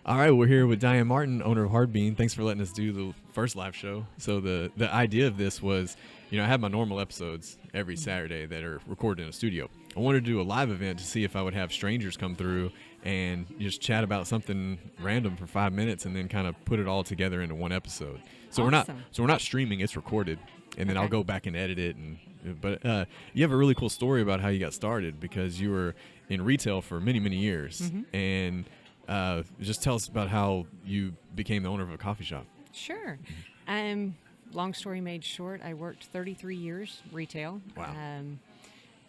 All right, we're here with Diane Martin, owner of Hard Bean. Thanks for letting us do the first live show. So the idea of this was, I have my normal episodes every Saturday that are recorded in a studio. I wanted to do a live event to see if I would have strangers come through and just chat about something random for 5 minutes and then kind of put it all together into one episode. So Awesome. we're not streaming; it's recorded, and then I'll Okay. go back and edit it. But you have a really cool story about how you got started because you were in retail for many years, and just tell us about how you became the owner of a coffee shop. Sure. Long story made short, I worked 33 years retail. Wow.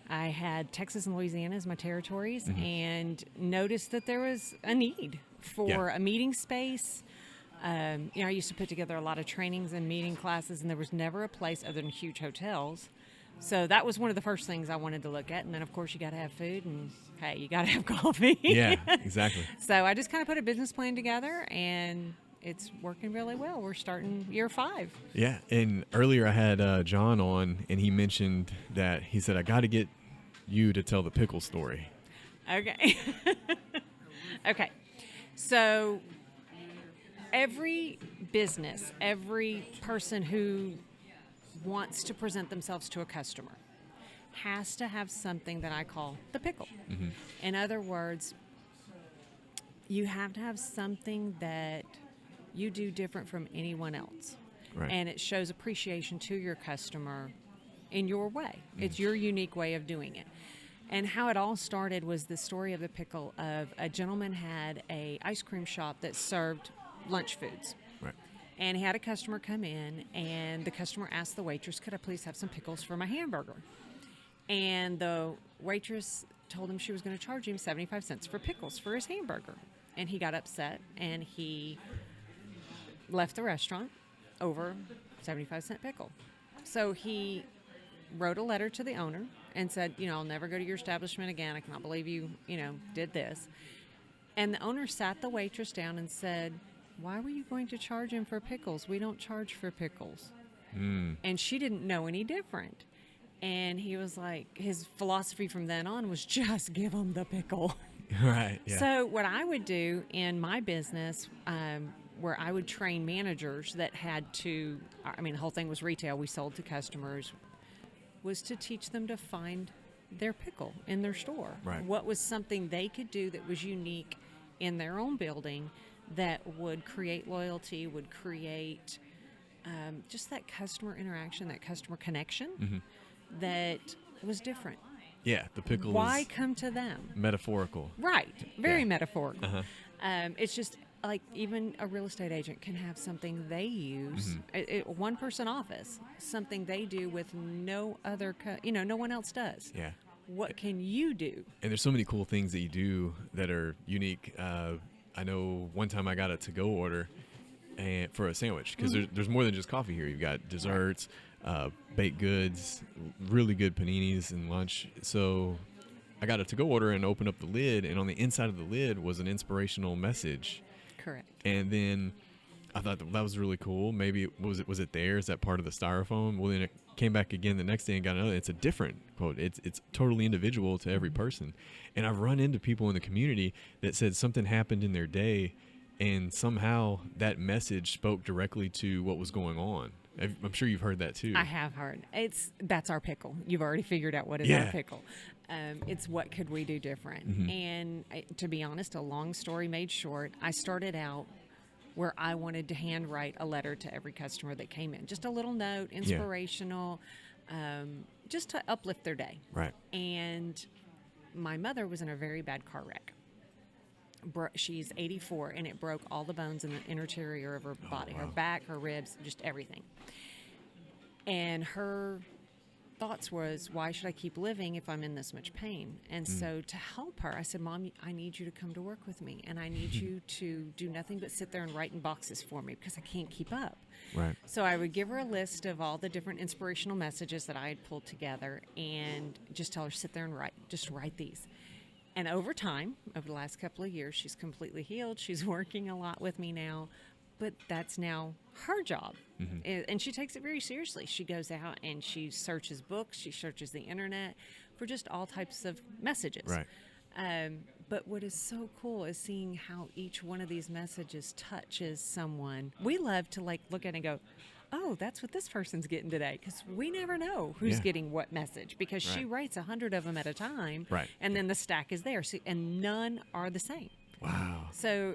I had Texas and Louisiana as my territories and noticed that there was a need for a meeting space. I used to put together a lot of trainings and meeting classes, and there was never a place other than huge hotels. So that was one of the first things I wanted to look at. And then, of course, you got to have food and, hey, you got to have coffee. Yeah, exactly. So I just kind of put a business plan together, and it's working really well. We're starting year 5. Yeah, and earlier I had John on, and he mentioned that he said, I got to get you to tell the pickle story. Okay. Okay. So every business, every person who wants to present themselves to a customer has to have something that I call the pickle. In other words, you have to have something that you do different from anyone else. Right. And it shows appreciation to your customer in your way. It's your unique way of doing it. And how it all started was the story of the pickle of a gentleman had a ice cream shop that served lunch foods. Right. And he had a customer come in, and the customer asked the waitress, could I please have some pickles for my hamburger? And the waitress told him she was going to charge him 75 cents for pickles for his hamburger. And he got upset, and he left the restaurant over 75-cent pickle. So he wrote a letter to the owner and said, I'll never go to your establishment again. I cannot believe you, did this. And the owner sat the waitress down and said, why were you going to charge him for pickles? We don't charge for pickles. And she didn't know any different. And he was like, his philosophy from then on was just give him the pickle. Right. Yeah. So what I would do in my business, where I would train managers that had to, the whole thing was retail, we sold to customers, was to teach them to find their pickle in their store. Right. What was something they could do that was unique in their own building that would create loyalty, would create just that customer interaction, that customer connection that was different. Yeah, the pickle Why is come to them? metaphorical. Right. Very Yeah. metaphorical. It's just like even a real estate agent can have something they use, one person office, something they do with no other, no one else does. Yeah. What can you do? And there's so many cool things that you do that are unique. I know one time I got a to-go order and for a sandwich because there's more than just coffee here. You've got desserts, baked goods, really good paninis and lunch. So I got a to-go order and opened up the lid, and on the inside of the lid was an inspirational message. Correct. And then I thought that was really cool. Maybe was it there? Is that part of the styrofoam? Well, then it came back again the next day and got another. It's a different quote. It's totally individual to every person. And I've run into people in the community that said something happened in their day, and somehow that message spoke directly to what was going on. I'm sure you've heard that too. I have heard. That's our pickle. You've already figured out what is our pickle. It's what could we do different. And to be honest, a long story made short, I started out where I wanted to handwrite a letter to every customer that came in. Just a little note, inspirational, just to uplift their day. Right. And my mother was in a very bad car wreck. She's 84, and it broke all the bones in the interior of her body, her back, her ribs, just everything. And her thoughts was, why should I keep living if I'm in this much pain? And so to help her, I said, Mom, I need you to come to work with me, and I need you to do nothing but sit there and write in boxes for me because I can't keep up. Right. So I would give her a list of all the different inspirational messages that I had pulled together and just tell her, sit there and just write these. And over time, over the last couple of years, she's completely healed. She's working a lot with me now, but that's now her job. And she takes it very seriously. She goes out and she searches books. She searches the internet for just all types of messages. Right. But what is so cool is seeing how each one of these messages touches someone. We love to like look at it and go, oh, that's what this person's getting today, because we never know who's Yeah. getting what message, because she Right. writes 100 of them at a time, Right. and then the stack is there, so, and none are the same. Wow. So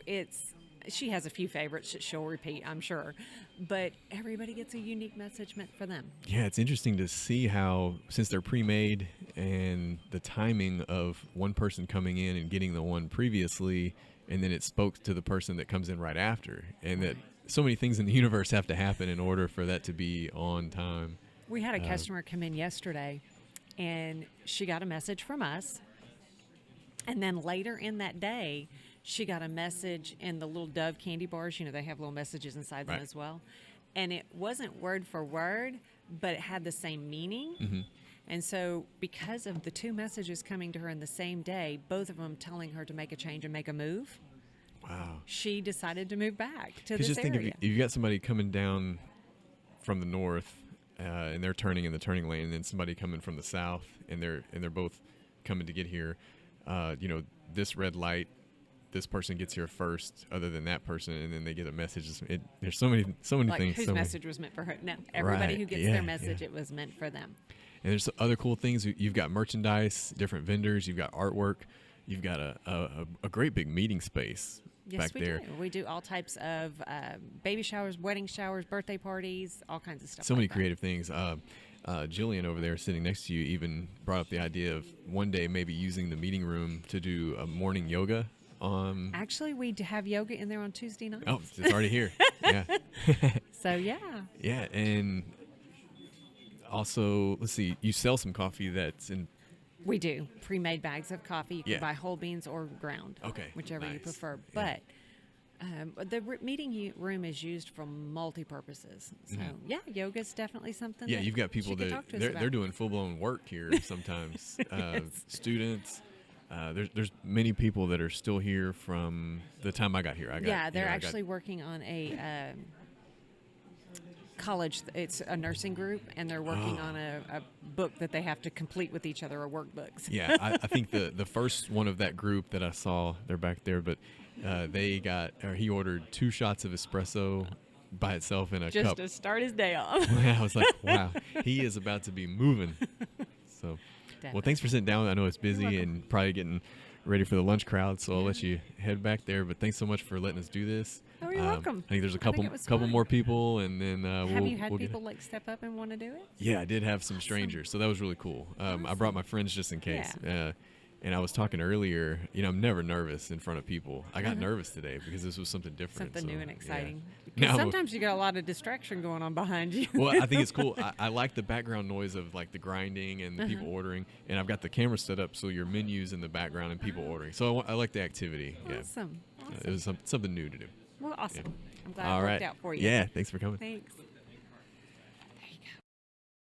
she has a few favorites that she'll repeat, I'm sure, but everybody gets a unique message meant for them. Yeah, it's interesting to see how, since they're pre-made and the timing of one person coming in and getting the one previously, and then it spoke to the person that comes in right after, and that so many things in the universe have to happen in order for that to be on time. We had a customer come in yesterday, and she got a message from us, and then later in that day, she got a message in the little Dove candy bars. You know, they have little messages inside them Right. as well. And it wasn't word for word, but it had the same meaning. Mm-hmm. And so because of the two messages coming to her in the same day, both of them telling her to make a change and make a move, Wow. she decided to move back to Because this just think area. if you got somebody coming down from the north and they're turning in the turning lane, and then somebody coming from the south and they're both coming to get here, this red light, this person gets here first, other than that person, and then they get a message. There's so many like things. whose so many- message was meant for her. No, everybody Right, who gets yeah, their message, yeah. it was meant for them. And there's other cool things. You've got merchandise, different vendors. You've got artwork. You've got a great big meeting space Yes, back we there. do. We do all types of baby showers, wedding showers, birthday parties, all kinds of stuff. So like many that. creative things. Jillian over there sitting next to you even brought up the idea of one day maybe using the meeting room to do a morning yoga. Actually, we have yoga in there on Tuesday nights. Oh, it's already here. Yeah. So yeah, Yeah, and also, let's see, you sell some coffee that's in. we do pre-made bags of coffee. You can Yeah. buy whole beans or ground, Okay, whichever you nice. prefer. Yeah. But the meeting room is used for multi-purposes. So yeah, yoga is definitely something. Yeah, that you've got people she could that talk to us they're about. doing full blown work here sometimes. Students. There's many people that are still here from the time I got here. They're actually working on a college. It's a nursing group, and they're working on a book that they have to complete with each other, or workbooks. Yeah, I think the first one of that group that I saw, they're back there, but he ordered 2 shots of espresso by itself in a Just cup. to start his day off. I was like, wow, he is about to be moving. So, well, thanks for sitting down. I know it's busy welcome. and probably getting ready for the lunch crowd, so I'll let you head back there. But thanks so much for letting us do this. Oh, you're welcome. I think there's a I think couple it was couple fun. more people, and then Have you had we'll get- people like step up and want to do it? Yeah, I did have some strangers, so that was really cool. I brought my friends just in case. And I was talking earlier, I'm never nervous in front of people. I got nervous today because this was something different. Something so, new and yeah. exciting. Because Now- sometimes you got a lot of distraction going on behind you. Well, I think it's cool. I like the background noise of like the grinding and the people ordering, and I've got the camera set up so your menus in the background and people ordering. So I like the activity. Awesome. Yeah, it was something new to do. Well, awesome. I'm glad All it right. worked out for you. Yeah, thanks for coming. Thanks.